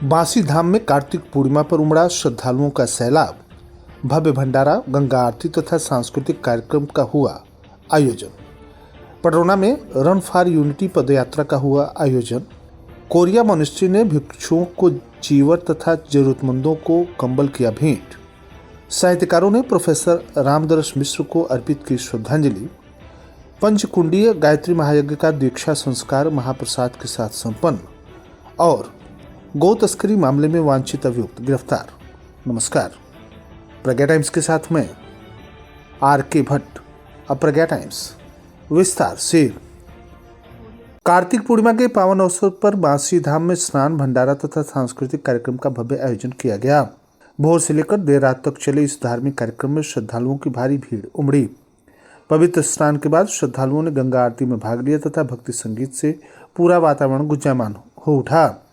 बांसी धाम में कार्तिक पूर्णिमा पर उमड़ा श्रद्धालुओं का सैलाब। भव्य भंडारा, गंगा आरती तथा सांस्कृतिक कार्यक्रम का हुआ आयोजन। पडरौना में रन फॉर यूनिटी पदयात्रा का हुआ आयोजन। कोरिया मॉनेस्ट्री ने भिक्षुओं को चीवर तथा जरूरतमंदों को कंबल किया भेंट। साहित्यकारों ने प्रोफेसर रामदरस मिश्र को अर्पित की श्रद्धांजलि। पंचकुंडीय गायत्री महायज्ञ का दीक्षा संस्कार महाप्रसाद के साथ संपन्न। और गौ तस्करी मामले में वांछित अभियुक्त गिरफ्तार। नमस्कार, प्रज्ञा टाइम्स के साथ में आर.के. भट्ट। अब प्रज्ञा टाइम्स विस्तार से। कार्तिक पूर्णिमा के पावन अवसर पर बांसी धाम में स्नान, भंडारा तथा सांस्कृतिक कार्यक्रम का भव्य आयोजन किया गया। भोर से लेकर देर रात तक चले इस धार्मिक कार्यक्रम में श्रद्धालुओं की भारी भीड़ उमड़ी। पवित्र स्नान के बाद श्रद्धालुओं ने गंगा आरती में भाग लिया तथा भक्ति संगीत से पूरा वातावरण गुंजायमान हो उठा।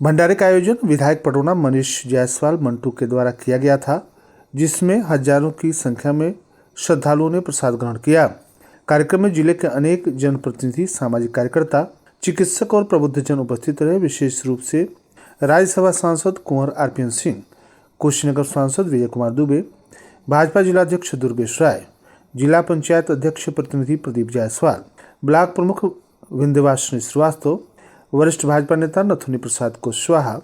भंडारे का आयोजन विधायक पडरौना मनीष जायसवाल मंटू के द्वारा किया गया था, जिसमें हजारों की संख्या में श्रद्धालुओं ने प्रसाद ग्रहण किया। कार्यक्रम में जिले के अनेक जनप्रतिनिधि, सामाजिक कार्यकर्ता, चिकित्सक और प्रबुद्धजन उपस्थित रहे। विशेष रूप से राज्यसभा सांसद कुंवर आर.पी.एन. सिंह, कुशीनगर सांसद विजय कुमार दुबे, भाजपा जिलाध्यक्ष दुर्गेश राय, जिला पंचायत अध्यक्ष प्रतिनिधि प्रदीप जायसवाल, ब्लॉक प्रमुख विंध्यवासिनी श्रीवास्तव, वरिष्ठ भाजपा नेता नथुनी प्रसाद कुशवाहा,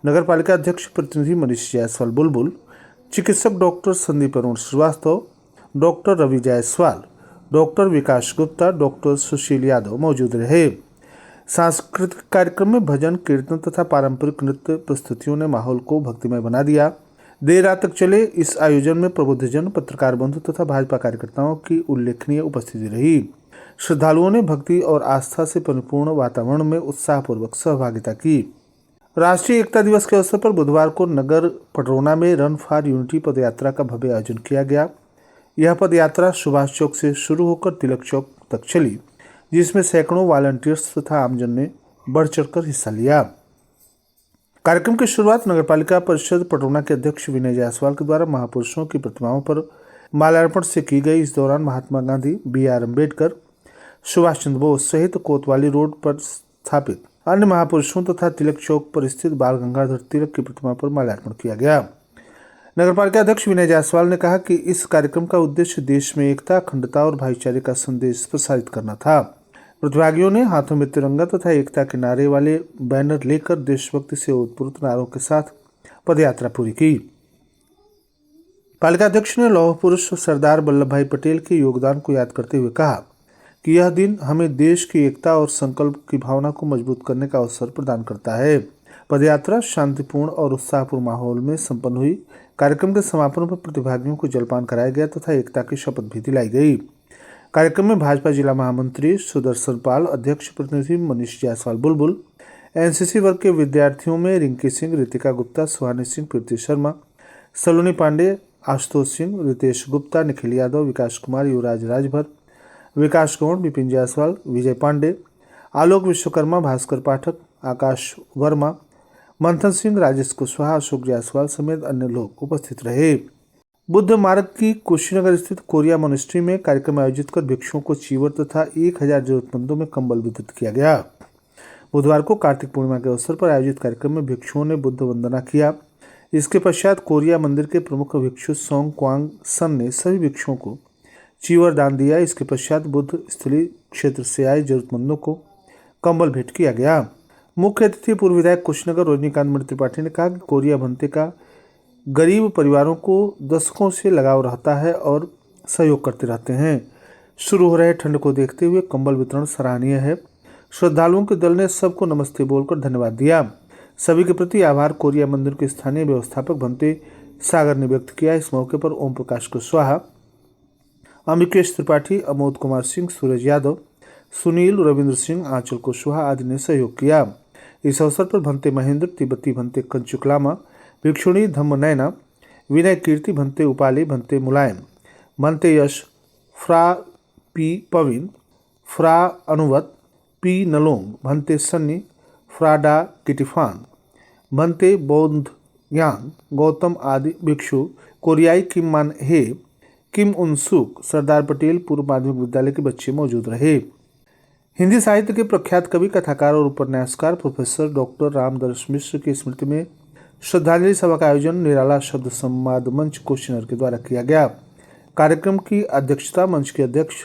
नगर पालिका अध्यक्ष प्रतिनिधि मनीष जायसवाल बुलबुल, चिकित्सक doctor Sandeep Arun Srivastava, doctor Ravi Jaiswal, doctor Vikas Gupta, doctor Sushil Yadav मौजूद रहे। सांस्कृतिक कार्यक्रम में भजन, कीर्तन तथा पारंपरिक नृत्य प्रस्तुतियों ने माहौल को भक्तिमय बना दिया। देर रात तक चले इस आयोजन में प्रबुद्धजन, पत्रकार बंधु तथा भाजपा कार्यकर्ताओं की उल्लेखनीय उपस्थिति रही। श्रद्धालुओं ने भक्ति और आस्था से परिपूर्ण वातावरण में उत्साहपूर्वक सहभागिता की। राष्ट्रीय एकता दिवस के अवसर पर बुधवार को नगर पडरौना में रन फॉर यूनिटी पदयात्रा का भव्य आयोजन किया गया। यह पदयात्रा सुभाष चौक से शुरू होकर तिलक चौक तक चली, जिसमें सैकड़ों वॉलंटियर्स तथा आमजन ने बढ़ चढ़कर हिस्सा लिया। कार्यक्रम की शुरुआत नगर पालिका परिषद पडरौना के अध्यक्ष विनय जायसवाल के द्वारा महापुरुषों की प्रतिमाओं पर माल्यार्पण से की गई। इस दौरान महात्मा गांधी, B.R. अम्बेडकर, सुभाष चंद्र बोस सहित कोतवाली रोड पर स्थापित अन्य महापुरुषों तथा तिलक चौक पर स्थित बाल गंगाधर तिलक की प्रतिमा पर माल्यार्पण किया गया। नगरपालिका अध्यक्ष विनय जायसवाल ने कहा कि इस कार्यक्रम का उद्देश्य देश में एकता, अखंडता और भाईचारे का संदेश प्रसारित करना था। प्रतिभागियों ने हाथों में तिरंगा तथा एकता के नारे वाले बैनर लेकर देशभक्ति से ओतप्रोत नारों के साथ पदयात्रा पूरी की। पालिका अध्यक्ष ने लौह पुरुष सरदार वल्लभ भाई पटेल के योगदान को याद करते हुए कहा कि यह दिन हमें देश की एकता और संकल्प की भावना को मजबूत करने का अवसर प्रदान करता है। पदयात्रा शांतिपूर्ण और उत्साहपूर्ण माहौल में संपन्न हुई। कार्यक्रम के समापन पर प्रतिभागियों को जलपान कराया गया तथा एकता की शपथ भी दिलाई गई। कार्यक्रम में भाजपा जिला महामंत्री सुदर्शन पाल, अध्यक्ष प्रतिनिधि मनीष जायसवाल बुलबुल, एनसीसी वर्ग के विद्यार्थियों में रिंकी सिंह, रितिका गुप्ता, सुहानी सिंह, प्रीति शर्मा, सलोनी पांडे, आशुतोष सिंह, रितेश गुप्ता, निखिल यादव, विकास कुमार, युवराज राजभर, विकास गौड़, विपिन जायसवाल, विजय पांडे, आलोक विश्वकर्मा, भास्कर पाठक, आकाश वर्मा, मंथन सिंह, राजेश कुशवाहा, अशोक जायसवाल समेत अन्य लोग उपस्थित रहे। बुद्ध मार्ग की कुशीनगर स्थित कोरिया मॉनेस्ट्री में कार्यक्रम आयोजित कर भिक्षुओं को चीवर तथा 1000 जरूरतमंदों में कंबल वितरित किया गया। बुधवार को कार्तिक पूर्णिमा के अवसर पर आयोजित कार्यक्रम में भिक्षुओं ने बुद्ध वंदना किया। इसके पश्चात कोरिया मंदिर के प्रमुख भिक्षु सोंग क्वांग सन ने सभी भिक्षुओं को चीवर दान दिया। इसके पश्चात बुद्ध स्थली क्षेत्र से आए जरूरतमंदों को कंबल भेंट किया गया। मुख्य अतिथि पूर्व विधायक कुशीनगर रजनीकांत मणि त्रिपाठी ने कहा कि कोरिया भंते का गरीब परिवारों को दशकों से लगाव रहता है और सहयोग करते रहते हैं। शुरू हो रहे ठंड को देखते हुए कंबल वितरण सराहनीय है। श्रद्धालुओं के दल ने सबको नमस्ते बोलकर धन्यवाद दिया। सभी के प्रति आभार कोरिया मंदिर के स्थानीय व्यवस्थापक भंते सागर ने व्यक्त किया। इस मौके पर ओम प्रकाश कुशवाहा, अमिकेश त्रिपाठी, अमोद कुमार सिंह, सूरज यादव, सुनील, रविंद्र सिंह, आंचल कुशवाहा आदि ने सहयोग किया। इस अवसर पर भंते महेंद्र, तिब्बती भंते कंचुकलामा, भिक्षुणी धम्म नैना, विनय कीर्ति, भंते उपाली, भंते मुलायम, भंते यश, फ्रा पी पविन, फ्रा अनुवत, पी नलोंग, भंते सन्नी, फ्रा डा किटिफान, भंते बौद्ध यांग, गौतम आदि भिक्षु, कोरियाई किम मान हे, किम उनसुक, सरदार पटेल पूर्व माध्यमिक विद्यालय के बच्चे मौजूद रहे। हिंदी साहित्य के प्रख्यात कवि, कथाकार और उपन्यासकार प्रोफेसर डॉक्टर रामदर्श मिश्र की स्मृति में श्रद्धांजलि सभा का आयोजन निराला शब्द संवाद मंच कुशीनगर के द्वारा किया गया। कार्यक्रम की अध्यक्षता मंच के अध्यक्ष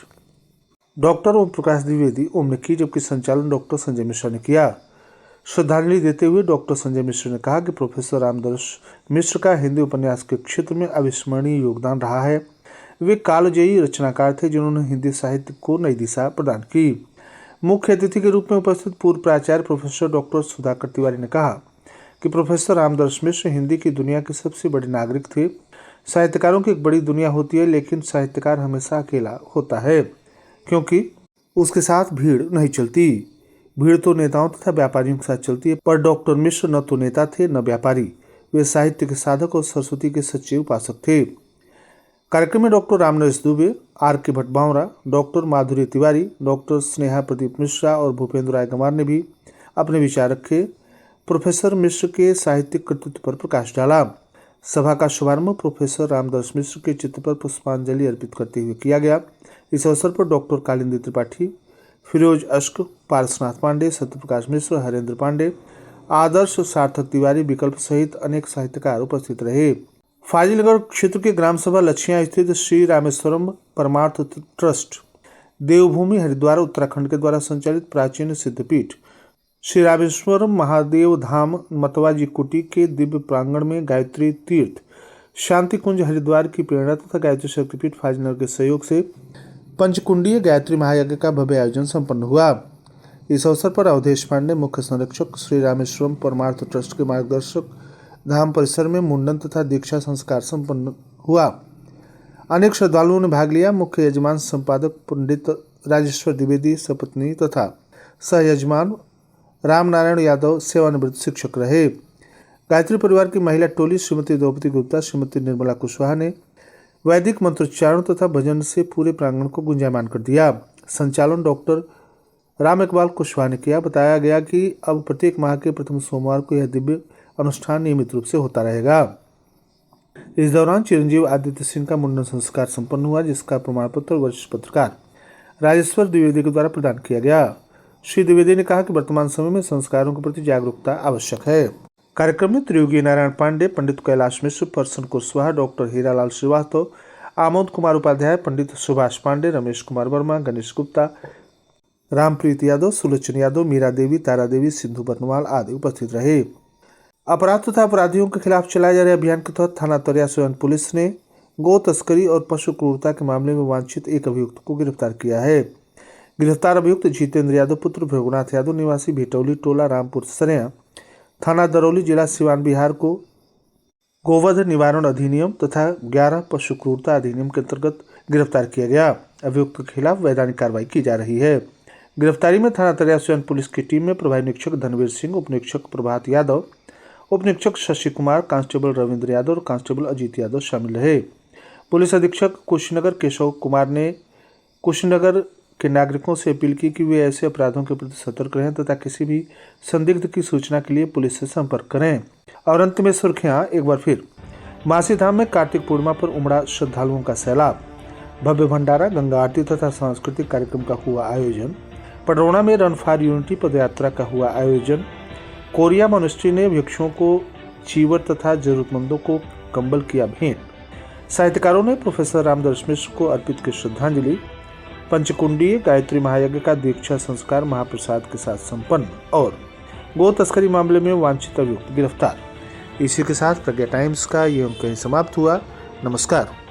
डॉक्टर ओम प्रकाश द्विवेदी ओम ने की, जबकि संचालन डॉक्टर संजय मिश्रा ने किया। श्रद्धांजलि देते हुए डॉक्टर संजय मिश्र ने कहा कि प्रोफेसर रामदर्श मिश्र का हिंदी उपन्यास के क्षेत्र में अविस्मरणीय योगदान रहा है। वे कालजयी रचनाकार थे जिन्होंने हिंदी साहित्य को नई दिशा प्रदान की। मुख्य अतिथि के रूप में उपस्थित पूर्व प्राचार्य प्रोफेसर डॉक्टर सुधाकर तिवारी ने कहा कि प्रोफेसर रामदर्श मिश्र हिंदी की दुनिया के सबसे बड़े नागरिक थे। साहित्यकारों की एक बड़ी दुनिया होती है, लेकिन साहित्यकार हमेशा अकेला होता है क्योंकि उसके साथ भीड़ नहीं चलती। भीड़ तो नेताओं तथा व्यापारियों के साथ चलती है, पर डॉक्टर मिश्र न तो नेता थे न व्यापारी। वे साहित्य के साधक और सरस्वती के सच्चे उपासक थे। कार्यक्रम में डॉक्टर रामनरेश दुबे, आर के भट्ट बावरा, डॉक्टर माधुरी तिवारी, डॉक्टर स्नेहा प्रदीप मिश्रा और भूपेंद्र राय गंवार ने भी अपने विचार रखे। प्रोफेसर मिश्र के साहित्यिक कृतित्व पर प्रकाश डाला। सभा का शुभारंभ प्रोफेसर रामदर्श मिश्र के चित्र पर पुष्पांजलि अर्पित करते हुए किया गया। इस अवसर पर डॉक्टर कालिंदी त्रिपाठी, फिरोज अश्क, पारसनाथ पांडे, सत्यप्रकाश मिश्र, हरेंद्र पांडे, आदर्श सार्थक तिवारी, विकल्प सहित अनेक साहित्यकार उपस्थित रहे। फाजिलगढ़ क्षेत्र के ग्राम सभा लछिया स्थित श्री रामेश्वरम परमार्थ ट्रस्ट, देवभूमि हरिद्वार उत्तराखंड के द्वारा संचालित प्राचीन सिद्धपीठ श्री रामेश्वरम महादेव धाम मतवाजी कुटी के दिव्य प्रांगण में गायत्री तीर्थ शांति कुंज हरिद्वार की प्रेरणा तथा गायत्री शक्तिपीठ फाजिलनगर के सहयोग से पंचकुंडीय गायत्री महायज्ञ का भव्य आयोजन संपन्न हुआ। इस अवसर पर अवधेश पांडे, मुख्य संरक्षक, श्री रामेश्वरम परमार्थ ट्रस्ट के मार्गदर्शक, धाम परिसर में मुंडन तथा दीक्षा संस्कार संपन्न हुआ। अनेक श्रद्धालुओं ने भाग लिया। मुख्य यजमान संपादक पंडित राजेश्वर द्विवेदी सपत्नी तथा सहयजमान रामनारायण यादव सेवानिवृत्त शिक्षक रहे। गायत्री परिवार की महिला टोली श्रीमती द्रौपदी गुप्ता, श्रीमती निर्मला कुशवाहा ने वैदिक मंत्रोच्चारण तथा भजन से पूरे प्रांगण को गुंजायमान कर दिया। संचालन डॉक्टर राम इकबाल कुशवाहा ने किया। बताया गया कि अब प्रत्येक माह के प्रथम सोमवार को यह दिव्य अनुष्ठान नियमित रूप से होता रहेगा। इस दौरान चिरंजीव आदित्य सिंह का मुंडन संस्कार संपन्न हुआ, जिसका प्रमाण पत्र वरिष्ठ पत्रकार राजेश्वर द्विवेदी के द्वारा प्रदान किया गया। श्री द्विवेदी ने कहा कि वर्तमान समय में संस्कारों के प्रति जागरूकता आवश्यक है। कार्यक्रम में त्रियोगी नारायण पांडे, पंडित कैलाश मिश्र, परसन कुशवाहा, डॉक्टर हीरालाल श्रीवास्तव, आमोद कुमार उपाध्याय, पंडित सुभाष पांडे, रमेश कुमार वर्मा, गणेश गुप्ता, रामप्रीत यादव, सुलोचन यादव, मीरा देवी, तारा देवी, सिंधु बर्नवाल आदि उपस्थित रहे। अपराध तथा अपराधियों के खिलाफ चलाए जा रहे अभियान के तहत थाना तरिया सोयन पुलिस ने गो तस्करी और पशु क्रूरता के मामले में वांछित एक अभियुक्त को गिरफ्तार किया है। गिरफ्तार अभियुक्त जितेंद्र यादव पुत्र भृगुनाथ यादव निवासी भेटौली टोला रामपुर सरेया, थाना दरौली, जिला सिवान, बिहार को गोवध निवारण अधिनियम तथा 11 पशु क्रूरता अधिनियम के अंतर्गत गिरफ्तार किया गया। अभियुक्त के खिलाफ वैधानिक कार्रवाई की जा रही है। गिरफ्तारी में थाना तरिया सोयन पुलिस की टीम में प्रभारी निरीक्षक धनवीर सिंह, उप निरीक्षक प्रभात यादव, उप निरीक्षक शशि कुमार, कांस्टेबल रविंद्र यादव और कांस्टेबल अजीत यादव शामिल रहे। पुलिस अधीक्षक कुशीनगर केशव कुमार ने कुशीनगर के नागरिकों से अपील की कि वे ऐसे अपराधों के प्रति सतर्क रहें तथा किसी भी संदिग्ध की सूचना के लिए पुलिस से संपर्क करें। और अंत में सुर्खियां एक बार फिर। मासी धाम में कार्तिक पूर्णिमा पर उमड़ा श्रद्धालुओं का सैलाब। भव्य भंडारा, गंगा आरती तथा सांस्कृतिक कार्यक्रम का हुआ आयोजन। पडरौना में रन फॉर यूनिटी पदयात्रा का हुआ आयोजन। कोरिया मोनेस्ट्री ने भिक्षुओं को चीवर तथा जरूरतमंदों को कंबल किया भेंट। साहित्यकारों ने प्रोफेसर रामदर्श मिश्र को अर्पित की श्रद्धांजलि। पंचकुंडीय गायत्री महायज्ञ का दीक्षा संस्कार महाप्रसाद के साथ संपन्न। और गो तस्करी मामले में वांछित अभियुक्त गिरफ्तार। इसी के साथ प्रज्ञा टाइम्स का ये अंक समाप्त हुआ। नमस्कार।